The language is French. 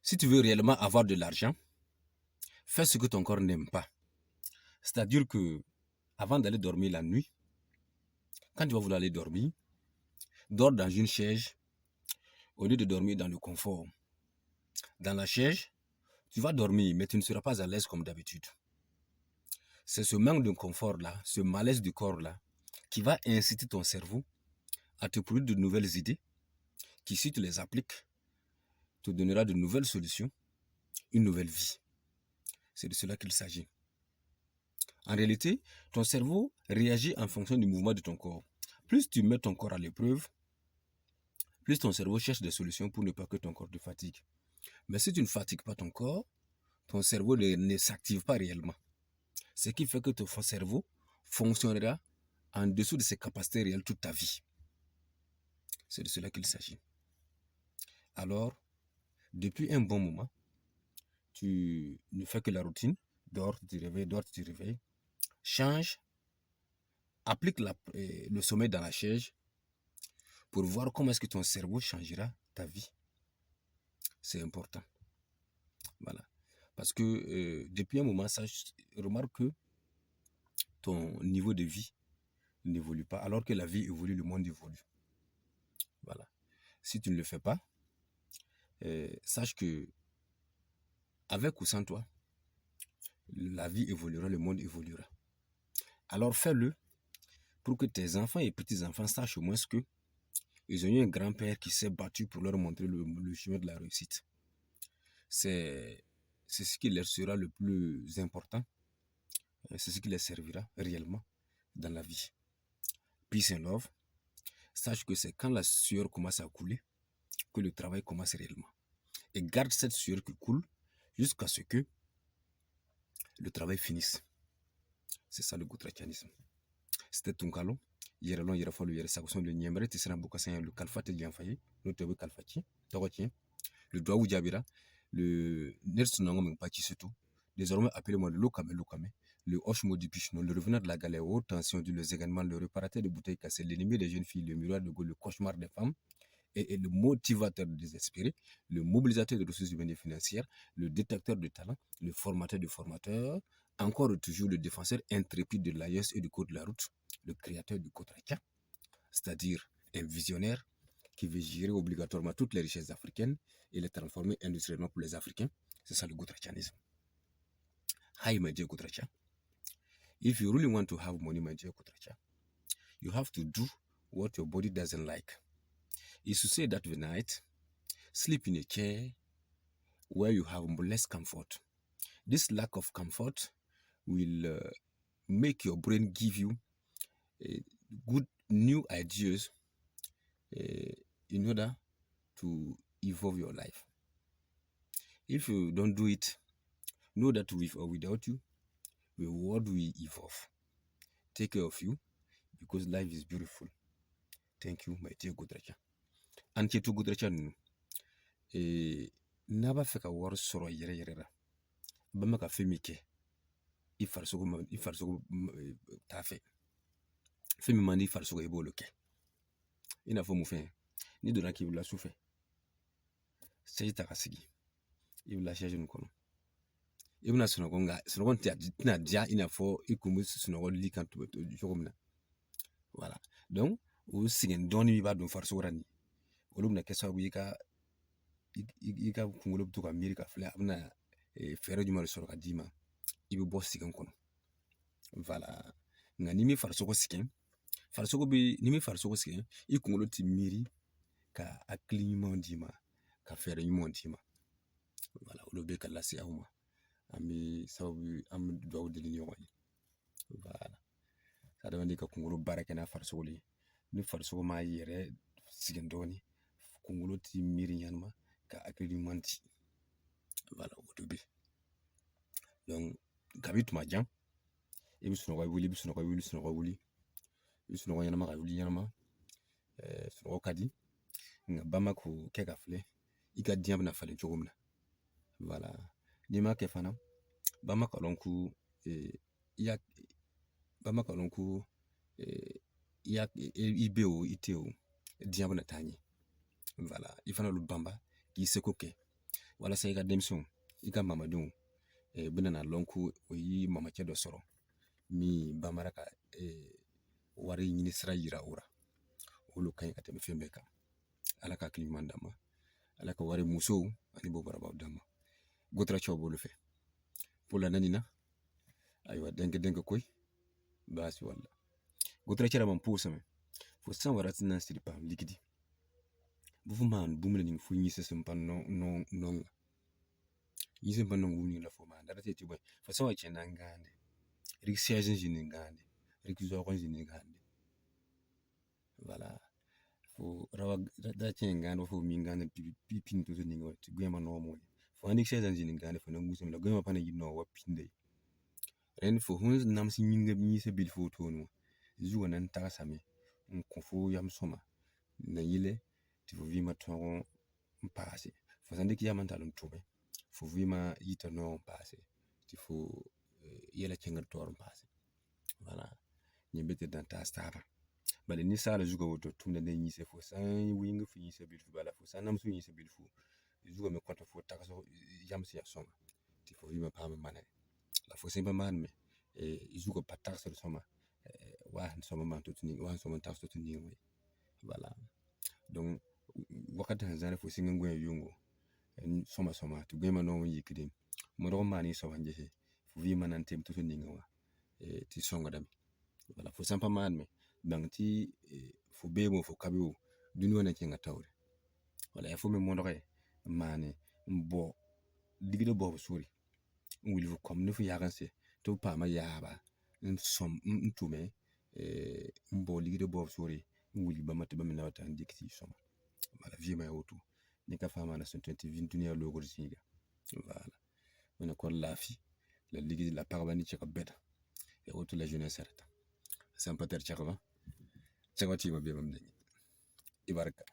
Si tu veux réellement avoir de l'argent, fais ce que ton corps n'aime pas. C'est-à-dire que avant d'aller dormir la nuit, quand tu vas vouloir aller dormir, dors dans une chaise au lieu de dormir dans le confort. Dans la chaise, tu vas dormir, mais tu ne seras pas à l'aise comme d'habitude. C'est ce manque de confort-là, ce malaise du corps-là, qui va inciter ton cerveau à te produire de nouvelles idées, qui, si tu les appliques, te donnera de nouvelles solutions, une nouvelle vie. C'est de cela qu'il s'agit. En réalité, ton cerveau réagit en fonction du mouvement de ton corps. Plus tu mets ton corps à l'épreuve, plus ton cerveau cherche des solutions pour ne pas que ton corps te fatigue. Mais si tu ne fatigues pas ton cerveau ne s'active pas réellement. Ce qui fait que ton cerveau fonctionnera en dessous de ses capacités réelles toute ta vie. C'est de cela qu'il s'agit. Alors, depuis un bon moment, tu ne fais que la routine, dors, tu te réveilles, dors, tu te réveilles. Change, applique le sommeil dans la chaise pour voir comment est-ce que ton cerveau changera ta vie. C'est important. Voilà. Parce que depuis un moment, remarque que ton niveau de vie n'évolue pas. Alors que la vie évolue, le monde évolue. Voilà. Si tu ne le fais pas, sache que avec ou sans toi, la vie évoluera, le monde évoluera. Alors fais-le pour que tes enfants et petits-enfants sachent au moins que ils ont eu un grand-père qui s'est battu pour leur montrer le chemin de la réussite. C'est ce qui leur sera le plus important. C'est ce qui les servira réellement dans la vie. Peace and love. Sache que c'est quand la sueur commence à couler que le travail commence réellement. Et garde cette sueur qui coule jusqu'à ce que le travail finisse. C'est ça le gotrachianisme. C'était Tunkalo. Yerelon Yerafalo Yeresakuson, le Niemre, Tisseran Bokassin, le Kalfat et Gianfaye, notre Kalfati, Tawatien, le Douaou Djabira, le Nersunangom Pachi Setou. Désormais, appelez-moi le Lokame, le Hochemo du Pichon, le revenant de la galère, haute tension du également, le réparateur de bouteilles cassées, l'ennemi des jeunes filles, le miroir de Gaulle, le cauchemar des femmes, et le motivateur de désespérés, le mobilisateur de ressources humaines et financières, le détecteur de talent, le formateur de formateurs, encore et toujours le défenseur intrépide de l'AIS et du code de la route, le créateur du Kotraka, c'est-à-dire un visionnaire qui veut gérer obligatoirement toutes les richesses africaines et les transformer industriellement pour les Africains. C'est ça le Gotrachianisme. Hi, my dear Gotracha. If you really want to have money, my dear Gotracha, you have to do what your body doesn't like. Is to say that the night, sleep in a chair where you have less comfort. This lack of comfort will make your brain give you good new ideas in order to evolve your life. If you don't do it, know that with or without you, the world will evolve. Take care of you because life is beautiful. Thank you, my dear Godracha. And to Godracha, naba feka war soro yere ra. Bama ka femi ke. I farsogo tafe. Femi mandi farsogo ebolo ke. Ina fo mu fe. Ni dona ki wula sufe. Seji takasigi. I wula shaje nukono. I wuna sunogon tina dia ina fo ikumu sunogon likan tu jogomna. Voilà. Donc, o sigen doni ba don farsogo rani. Olumna kesa wika ika kungolo to ka miri ka fle abna fere juma soro ka dima. I be boss sigen kono. Voilà. Nga nimi farsogo sigen. Nimi farsogo sigen. I kungolo ti miri ka aklinyuman dima. Ka fere nyuman dima. Voilà. Olobe ka lasi auma. Ami sababu am do de l'union. Voilà. Ça demande ka kungolo barake na farsogo li. Ni farsogo ma yere sigen doni. Kungolo ti miri yanma ka aklinyuman di. Voilà. Olobe. Donc, kabit majan. Ibi sunogo wuli, ibi sunogo wuli. Ibi sunogo yanma ka wuli yanma. Sunogo kadi. Nga bama ko keka fle. Ika diam na fale jogomna. Voilà. Nima ke fana. Bama kalonku bama kalonku ibeo iteo diam na tani. Voilà. Ifana lu bamba ki seko ke. wala sa ika demson ika mamadun bina na lonku oyi mama ke do soro mi bamara ka wari nyini sira yira ora olu kan ka teme fembe ka ala ka kliman dama ala ka wari muso ani bo baraba dama gotra chobo lu fe pola nanina aywa denke koy basi wala gotra chera man pusame fo san wara tinan siripa likidi bufu man bumle ning fu nyise sempan non yise ban non wuni la fo man dara te boy fo san wa chena ngande rik siajen jini ngande rik zokon jini ngande voilà fo rawa da chen ngande fo mi ngande pin to ni ngoti gwema no mo fo andi siajen jini ngande fo no musum la gwema pana yino wa pinde ren fo hun nam si nyinga nyise bil fo to no zuwa nan ta same ko fo yam soma na yile ti fo vima tongo mpase fo sandi ki yaman talum tobe fo vima yita no mpase ti fo yela chengar tor mpase voilà nyebete dan ta staba bale ni sala zuga woto tumna ne nyise fo san winga fu nyise bil fu bala fo san nam su nyise bil fu zuga me konta fo takaso yam si ya soma ti fo vima pama manane la fo semba man me zuga patak so soma wa soma man to tuni wa soma tak so tuni we voilà donc wakati hanzara fo singa ngwe yungo soma to gwema no yikidi mo do mani so wanje fo vima nan tem to tuni wa ti songa dam voilà fo sampa man me bang ti fo bebo fo kabiwo duni wana kenga tawre voilà ya fo me mo doye mane mbo digide bo suri wil fu kom ne fu yaganse to pa ma yaba som ntume mbo ligide bo suri wili ba mate ba mina wata ndikiti soma voilà vima ya wotu ni ka fama na 120 dunia logo zinga voilà on ko lafi la ligide la parba ni cheka beta ya wotu la jeunesse arata sam pater chakaba ti ma be bam ibaraka